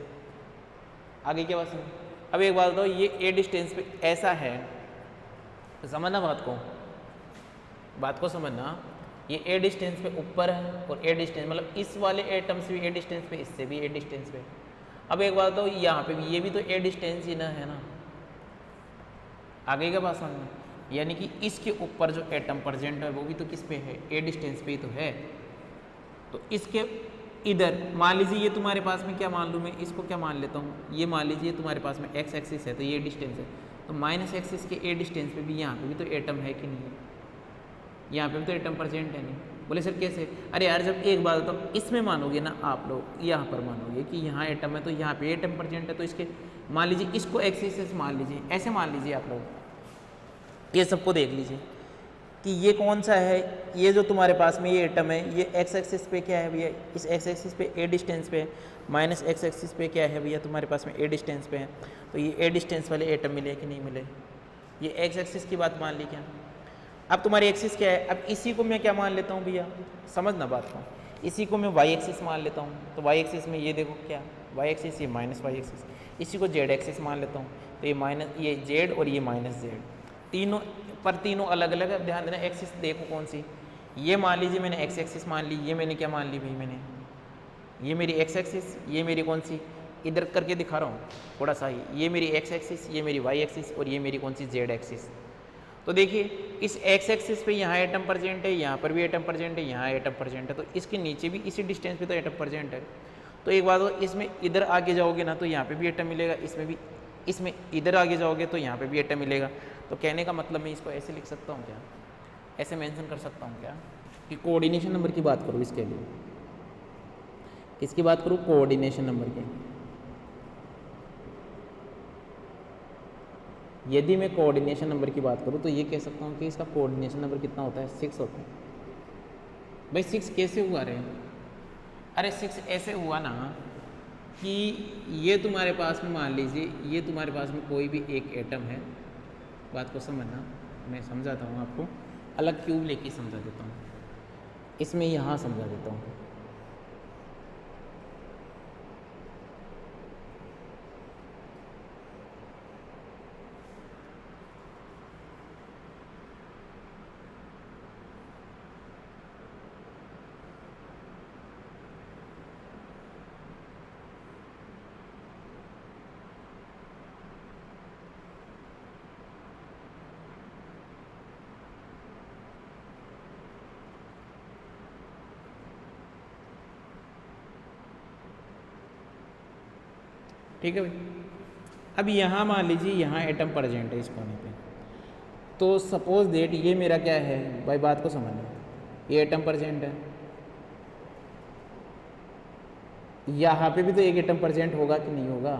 आगे क्या बात समझ। अब एक बात बताओ, ये ए डिस्टेंस पे ऐसा है, तो समझना बात को समझना, ये ए डिस्टेंस पे ऊपर है और ए डिस्टेंस मतलब इस वाले एटम से भी ए डिस्टेंस पे, इससे भी ए डिस्टेंस पे। अब एक बात बताओ, यहाँ पे भी ये भी तो ए डिस्टेंस ही ना है ना, आगे क्या बात समझ में, यानी कि इसके ऊपर जो एटम प्रेजेंट है वो भी तो किस पे है, ए डिस्टेंस पे ही तो है। तो इसके इधर मान लीजिए ये तुम्हारे पास में क्या मान लूँ मैं, इसको क्या मान लेता हूँ, ये मान लीजिए तुम्हारे पास में एक्स एक्सिस है, तो ये डिस्टेंस है, तो माइनस एक्सिस के ए डिस्टेंस पे भी यहाँ पे भी तो एटम है कि नहीं है, यहाँ पे भी तो एटम प्रेजेंट है नहीं। बोले सर कैसे, अरे यार जब एक बात तो इसमें मानोगे ना आप लोग, यहाँ पर मानोगे कि यहाँ एटम है तो यहाँ पे एटम प्रेजेंट है, तो इसके मान लीजिए इसको एक्सिस मान लीजिए, ऐसे मान लीजिए आप लोग, ये सबको देख लीजिए कि ये कौन सा है, ये जो तुम्हारे पास में ये एटम है, ये एक्स एक्सिस पे क्या है भैया, इस एक्स एक्सिस पे ए डिस्टेंस पे, माइनस एक्स एक्सिस पे क्या है भैया तुम्हारे पास में ए डिस्टेंस पे है। तो ये ए डिस्टेंस वाले एटम मिले कि नहीं मिले, ये एक्स एक्सिस की बात मान ली क्या। अब तुम्हारी एक्सिस क्या है, अब इसी को मैं क्या मान लेता हूँ भैया, समझना बात को, इसी को मैं वाई एक्सिस मान लेता हूँ। तो वाई एक्सिस में ये देखो क्या, वाई एक्सिस, ये माइनस वाई एक्सिस, इसी को जेड एक्सिस मान लेता हूँ। तो ये माइनस, ये जेड और ये माइनस जेड, तीनों अलग अलग है। ध्यान देना, एक्सिस देखो कौन सी, ये मान लीजिए मैंने एक्स एक्सिस मान ली, ये मैंने क्या मान ली भाई, मैंने ये मेरी एक्स एक्सिस, ये मेरी कौन सी, इधर करके दिखा रहा हूँ थोड़ा सा ही, ये मेरी एक्स एक्सिस, ये मेरी वाई एक्सिस और ये मेरी कौन सी जेड एक्सिस। तो देखिए इस एक्स एक्सिस पे यहाँ एटम प्रेजेंट है, यहाँ पर भी एटम प्रेजेंट है, यहाँ एटम प्रेजेंट है, तो इसके नीचे भी इसी डिस्टेंस पे तो एटम प्रेजेंट है। तो एक बात हो, इसमें इधर आगे जाओगे ना तो यहाँ पे भी एटम मिलेगा, इसमें भी, इसमें इधर आगे जाओगे तो यहाँ पे भी एटम मिलेगा। तो कहने का मतलब मैं इसको ऐसे लिख सकता हूँ क्या, ऐसे मेंशन कर सकता हूँ क्या कि कोऑर्डिनेशन नंबर की बात करूँ इसके लिए, किसकी बात करूँ, कोऑर्डिनेशन नंबर की। यदि मैं कोऑर्डिनेशन नंबर की बात करूँ तो ये कह सकता हूँ कि इसका कोऑर्डिनेशन नंबर कितना होता है, 6 होता है। भाई 6 कैसे हुआ रे, अरे 6 ऐसे हुआ ना कि ये तुम्हारे पास में मान लीजिए, ये तुम्हारे पास में कोई भी एक एटम है, बात को समझना, मैं समझाता हूँ आपको, अलग क्यूब लेके समझा देता हूँ, इसमें यहाँ समझा देता हूँ। ठीक है भाई, अब यहाँ मान लीजिए यहाँ एटम प्रेजेंट है इस कोने पे, तो सपोज डेट ये मेरा क्या है भाई, बात को समझना, ये एटम प्रेजेंट है, यहाँ पे भी तो एक एटम प्रेजेंट होगा कि नहीं होगा,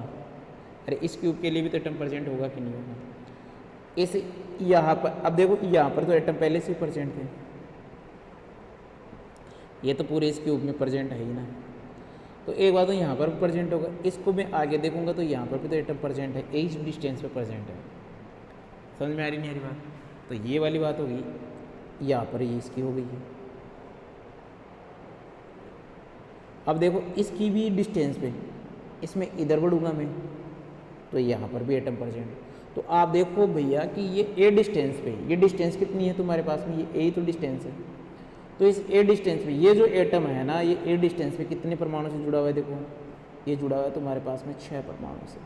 अरे इस क्यूब के लिए भी तो एटम प्रेजेंट होगा कि नहीं होगा। इस यहाँ पर अब देखो, यहाँ पर तो एटम पहले से ही प्रेजेंट थे, ये तो पूरे इस क्यूब में प्रेजेंट है ही ना। तो एक बात तो यहाँ पर प्रेजेंट होगा, इसको मैं आगे देखूंगा तो यहाँ पर भी तो एटम प्रेजेंट है, एच डिस्टेंस पे प्रेजेंट है। समझ में आ रही नहीं आ रही बात, तो ये वाली बात होगी, यहाँ पर ये इसकी हो गई है। अब देखो इसकी भी डिस्टेंस पे, इसमें इधर बढ़ूंगा मैं तो यहाँ पर भी एटम प्रेजेंट। तो आप देखो भैया कि ये ए डिस्टेंस पे, ये डिस्टेंस कितनी है तुम्हारे पास में, ये ए ही तो डिस्टेंस है। तो इस ए डिस्टेंस पे ये जो एटम है ना, ये ए डिस्टेंस पे कितने परमाणु से जुड़ा हुआ है, देखो ये जुड़ा हुआ है तुम्हारे पास में 6 परमाणु से,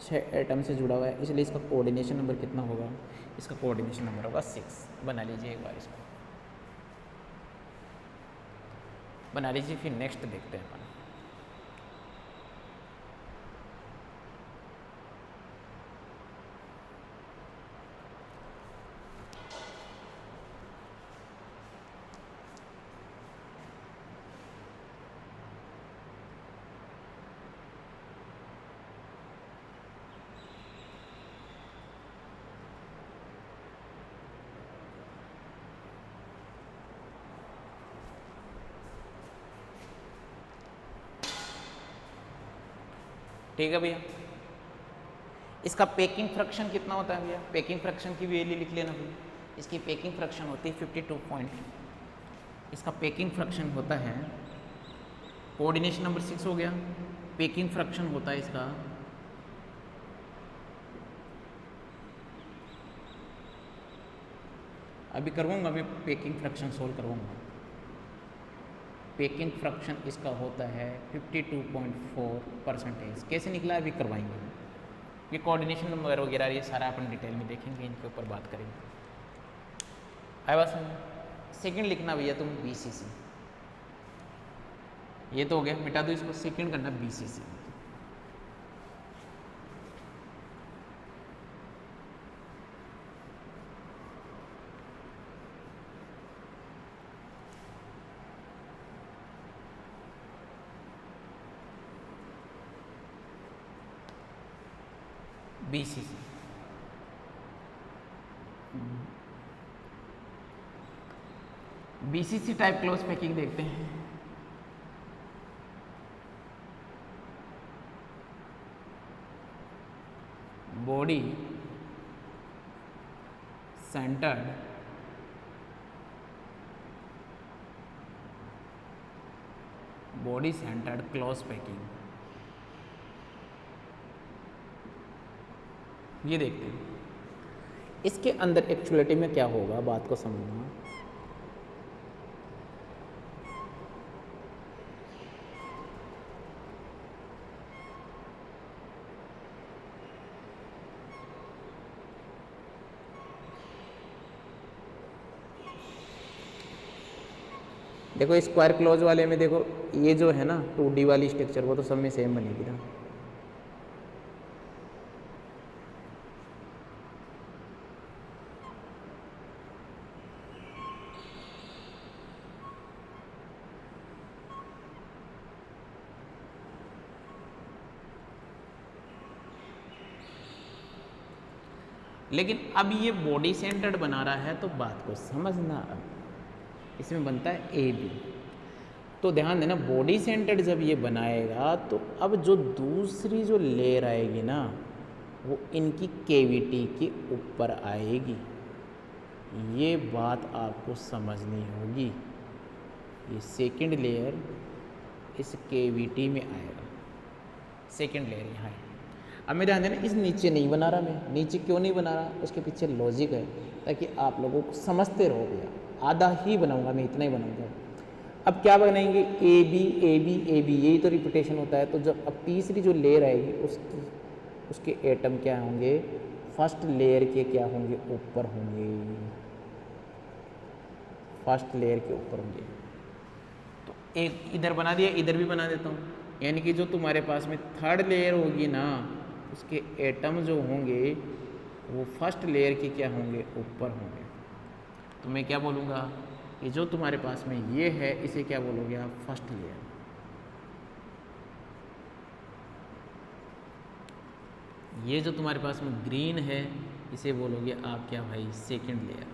6 एटम से जुड़ा हुआ है, इसलिए इसका कोऑर्डिनेशन नंबर कितना होगा, इसका कोऑर्डिनेशन नंबर होगा 6। बना लीजिए एक बार, इसको बना लीजिए, फिर नेक्स्ट देखते हैं अपन। ठीक है भैया। इसका पेकिंग फ्रैक्शन कितना होता है भैया? पेकिंग फ्रैक्शन की वैल्यू लिख लेना भैया। इसकी पेकिंग फ्रैक्शन होती है 52 पॉइंट, इसका पेकिंग फ्रैक्शन होता है, कोऑर्डिनेशन नंबर 6 हो गया, पेकिंग फ्रैक्शन होता है इसका अभी करवाऊंगा मैं, पेकिंग फ्रैक्शन सोल्व करवाऊंगा। पेकिंग फ्रैक्शन इसका होता है 52.4%। कैसे निकला अभी करवाएंगे, ये कोऑर्डिनेशन नंबर वगैरह ये सारा अपन डिटेल में देखेंगे, इनके ऊपर बात करेंगे। आए बात समझ। सेकंड लिखना भैया तुम BCC, ये तो हो गया, मिटा दो इसको। सेकंड करना BCC। BCC BCC type close packing देखते हैं। बॉडी सेंटर्ड क्लोज पैकिंग, ये देखते हैं। इसके अंदर एक्चुअलिटी में क्या होगा, बात को समझना। देखो स्क्वायर क्लोज वाले में देखो, ये जो है ना 2D वाली स्ट्रक्चर, वो तो सब में सेम बनेगी ना। लेकिन अब ये बॉडी सेंटर्ड बना रहा है, तो बात को समझना। अब इसमें बनता है AB, तो ध्यान देना, बॉडी सेंटर्ड जब ये बनाएगा तो अब जो दूसरी जो लेयर आएगी ना, वो इनकी कैविटी के ऊपर आएगी। ये बात आपको समझनी होगी। ये सेकंड लेयर इस कैविटी में आएगा, सेकंड लेयर यहाँ है। अब मैं ध्यान देना, इस नीचे नहीं बना रहा मैं। नीचे क्यों नहीं बना रहा, उसके पीछे लॉजिक है, ताकि आप लोगों को समझते रहो भैया। आधा ही बनाऊंगा मैं, इतना ही बनाऊंगा। अब क्या बनाएंगे, AB AB AB, यही तो रिपीटेशन होता है। तो जब अब तीसरी जो लेयर आएगी, उसके एटम क्या होंगे, फर्स्ट लेयर के क्या होंगे, ऊपर होंगे, फर्स्ट लेयर के ऊपर होंगे। तो एक इधर बना दिया, इधर भी बना देता हूँ। यानी कि जो तुम्हारे पास में थर्ड लेयर होगी ना, उसके एटम जो होंगे वो फर्स्ट लेयर के क्या होंगे, ऊपर होंगे। तो मैं क्या बोलूँगा कि जो तुम्हारे पास में ये है, इसे क्या बोलोगे आप, फर्स्ट लेयर। ये जो तुम्हारे पास में ग्रीन है, इसे बोलोगे आप क्या भाई, सेकंड लेयर।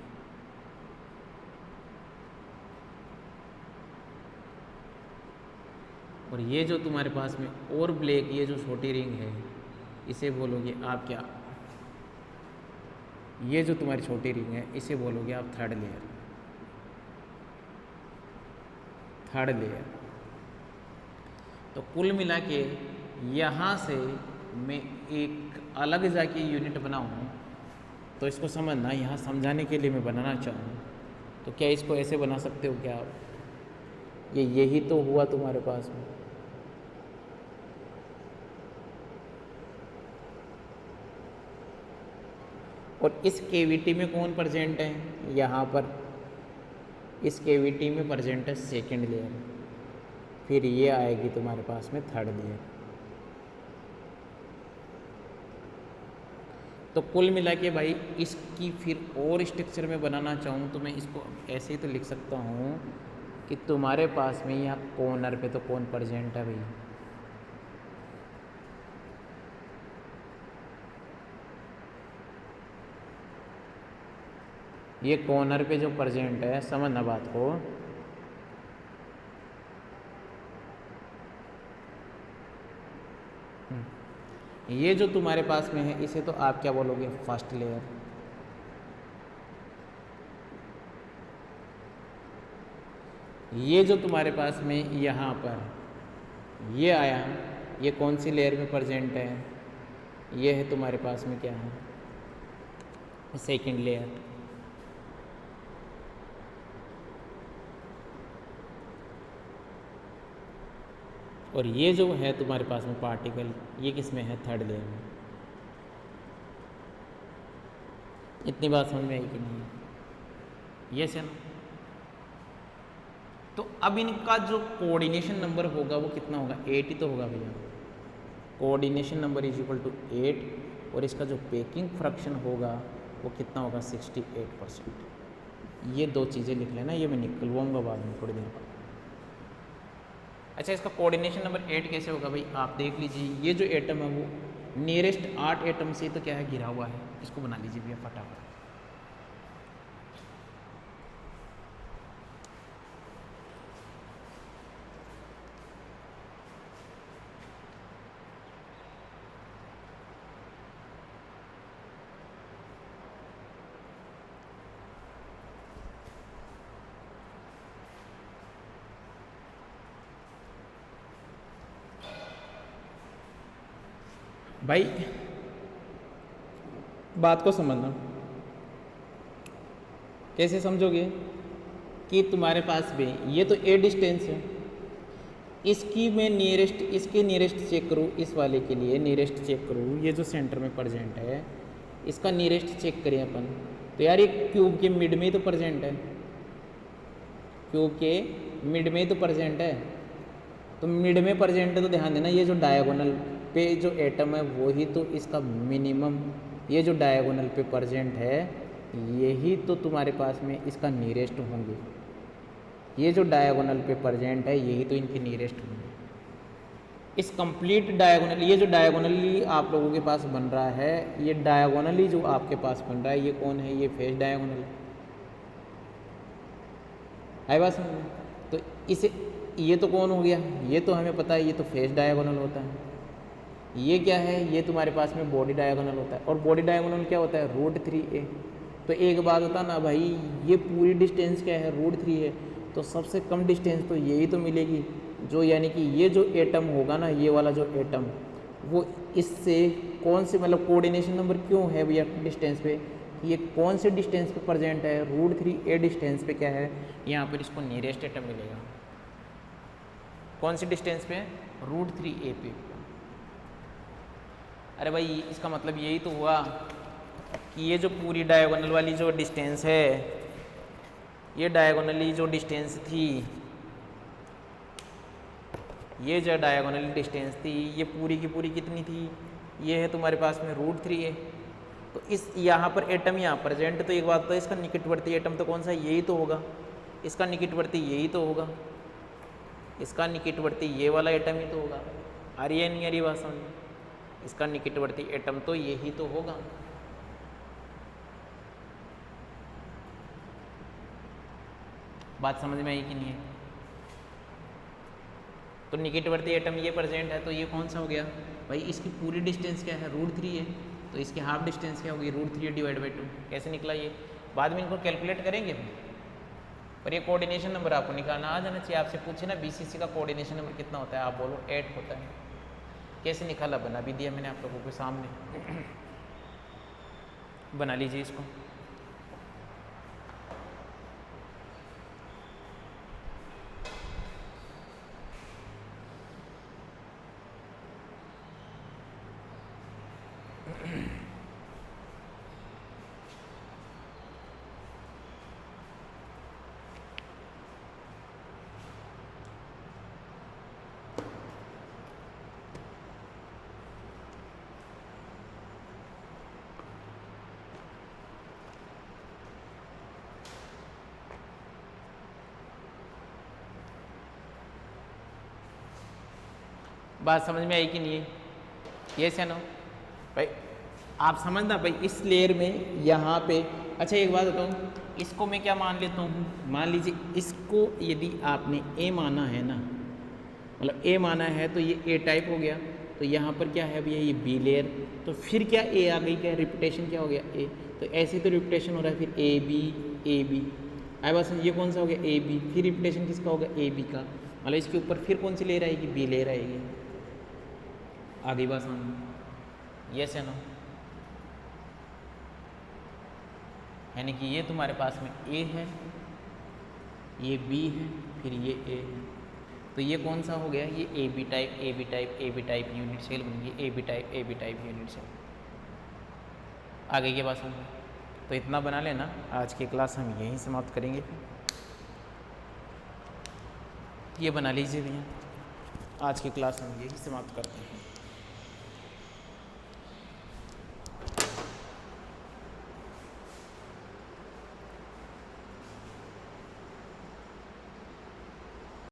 और ये जो तुम्हारे पास में और ब्लैक, ये जो छोटी रिंग है, इसे बोलोगे आप क्या, ये जो तुम्हारी छोटी रिंग है, इसे बोलोगे आप थर्ड लेयर। Third layer. तो कुल मिला के यहाँ से मैं एक अलग जाके यूनिट बनाऊँ, तो इसको समझना, यहाँ समझाने के लिए मैं बनाना चाहूँ तो क्या इसको ऐसे बना सकते हो क्या आप, ये यही तो हुआ तुम्हारे पास में। और इस कैविटी में कौन प्रेजेंट है, यहाँ पर इस कैविटी में प्रेजेंट है सेकंड लेयर। फिर ये आएगी तुम्हारे पास में थर्ड लेयर। तो कुल मिला के भाई, इसकी फिर और स्ट्रक्चर में बनाना चाहूँ तो मैं इसको ऐसे ही तो लिख सकता हूँ कि तुम्हारे पास में यहाँ कॉर्नर पे तो कौन प्रेजेंट है भाई, ये कॉर्नर पे जो प्रेजेंट है, समझना बात को, ये जो तुम्हारे पास में है इसे तो आप क्या बोलोगे, फर्स्ट लेयर। ये जो तुम्हारे पास में यहाँ पर ये आया, ये कौन सी लेयर में प्रेजेंट है, ये है तुम्हारे पास में क्या है, सेकंड लेयर। और ये जो है तुम्हारे पास में पार्टिकल, ये किस में है, थर्ड लेयर में। इतनी बात समझ में आई कि नहीं है, ये से ना। तो अब इनका जो कोऑर्डिनेशन नंबर होगा वो कितना होगा, 8 ही तो होगा भैया। Coordination number is equal to 8 और इसका जो पैकिंग फ्रैक्शन होगा वो कितना होगा, 68%। ये दो चीज़ें लिख लेना, ये मैं निकलवाऊंगा बाद में थोड़ी देर बाद। अच्छा, इसका कोऑर्डिनेशन नंबर 8 कैसे होगा भाई, आप देख लीजिए। ये जो एटम है वो नियरेस्ट 8 एटम से तो क्या है, घिरा हुआ है। इसको बना लीजिए भैया फटाफट। भाई बात को समझना, कैसे समझोगे कि तुम्हारे पास में ये तो ए डिस्टेंस है, इसकी मैं नियरेस्ट, इसके नियरेस्ट चेक करूँ, इस वाले के लिए नियरेस्ट चेक करूँ, ये जो सेंटर में प्रेजेंट है इसका नियरेस्ट चेक करें अपन, तो यार ये क्यूब के मिड में ही तो प्रेजेंट है, क्यूब के मिड में ही तो प्रेजेंट है। तो मिड में प्रेजेंट है तो ध्यान देना, ये जो डायगोनल पे जो एटम है वो ही तो इसका मिनिमम, ये जो डायगोनल पे प्रेजेंट है यही तो तुम्हारे पास में इसका नियरेस्ट होंगे। ये जो डायगोनल पे प्रेजेंट है यही तो इनके नियरेस्ट होंगे। इस कंप्लीट डायगोनल, ये जो डायगोनली आप लोगों के पास बन रहा है, ये डायगोनली जो आपके पास बन रहा है ये कौन है, ये फेस डायगोनल है बात समझ में। तो इसे, ये तो कौन हो गया, ये तो हमें पता है ये तो फेस डायगोनल होता है। ये क्या है, ये तुम्हारे पास में बॉडी डायगोनल होता है। और बॉडी डायगोनल क्या होता है, √3a। तो एक बात होता ना भाई, ये पूरी डिस्टेंस क्या है, √3 है, तो सबसे कम डिस्टेंस तो यही तो मिलेगी, जो यानी कि ये जो एटम होगा ना, ये वाला जो एटम, वो इससे कौन से, मतलब कोऑर्डिनेशन नंबर क्यों है भैया डिस्टेंस पे, ये कौन से डिस्टेंस पे प्रेजेंट है, √3a डिस्टेंस पे क्या है, यहाँ पर इसको नियरेस्ट एटम मिलेगा। कौन सी डिस्टेंस पे, √3a पे। अरे भाई इसका मतलब यही तो हुआ कि ये जो पूरी डायगोनल वाली जो डिस्टेंस है, ये डायगोनली जो डिस्टेंस थी, ये जो डायगोनली डिस्टेंस थी, ये पूरी की पूरी कितनी थी, ये है तुम्हारे पास में √3a। तो इस यहाँ पर एटम यहाँ प्रेजेंट, तो एक बात तो इसका निकटवर्ती एटम तो कौन सा, यही तो होगा, इसका निकटवर्ती यही तो होगा, इसका निकटवर्ती ये वाला एटम ही तो होगा। आ रही है नहीं आ रही बात समझ में, इसका निकटवर्ती एटम तो यही तो होगा। बात समझ में आई कि नहीं है। तो निकटवर्ती एटम ये प्रेजेंट है, तो ये कौन सा हो गया भाई, इसकी पूरी डिस्टेंस क्या है, √3 है, तो इसकी हाफ डिस्टेंस क्या होगी, √3 / 2। कैसे निकला ये, बाद में इनको कैलकुलेट करेंगे। और ये कोऑर्डिनेशन नंबर आपको निकालना आ जाना चाहिए। आपसे पूछे ना BCC का कोऑर्डिनेशन नंबर कितना होता है, आप बोलो 8 होता है। कैसे निकाला, बना भी दिया मैंने आप लोगों के सामने, बना लीजिए इसको। बात समझ में आई कि नहीं है, ये से नो भाई, आप समझना भाई इस लेयर में यहाँ पे। अच्छा एक बात बताऊँ, इसको मैं क्या मान लेता हूँ, मान लीजिए इसको यदि आपने A माना है ना, मतलब A माना है तो ये A टाइप हो गया। तो तो यहाँ पर क्या है भैया, ये बी लेयर, तो फिर क्या ए आ गई, क्या रिपीटेशन क्या हो गया ए, तो ऐसे तो रिपीटेशन हो रहा है, फिर ए बी आई बात समझ, ये कौन सा हो गया ए बी, फिर रिपीटेशन किसका होगा ए बी का, मतलब इसके ऊपर फिर कौन सी लेयर आएगी, बी लेयर आएगी। आ गई बात समझ, यस है ना, यानी कि ये तुम्हारे पास में ए है, ये बी है, फिर ये ए है, तो ये कौन सा हो गया, ये A B type unit cell बन गई, A B type unit cell. आ गई ये बात समझ, तो इतना बना लेना। आज की क्लास हम यहीं समाप्त करेंगे, फिर ये बना लीजिए भैया, आज की क्लास हम यहीं समाप्त करते हैं।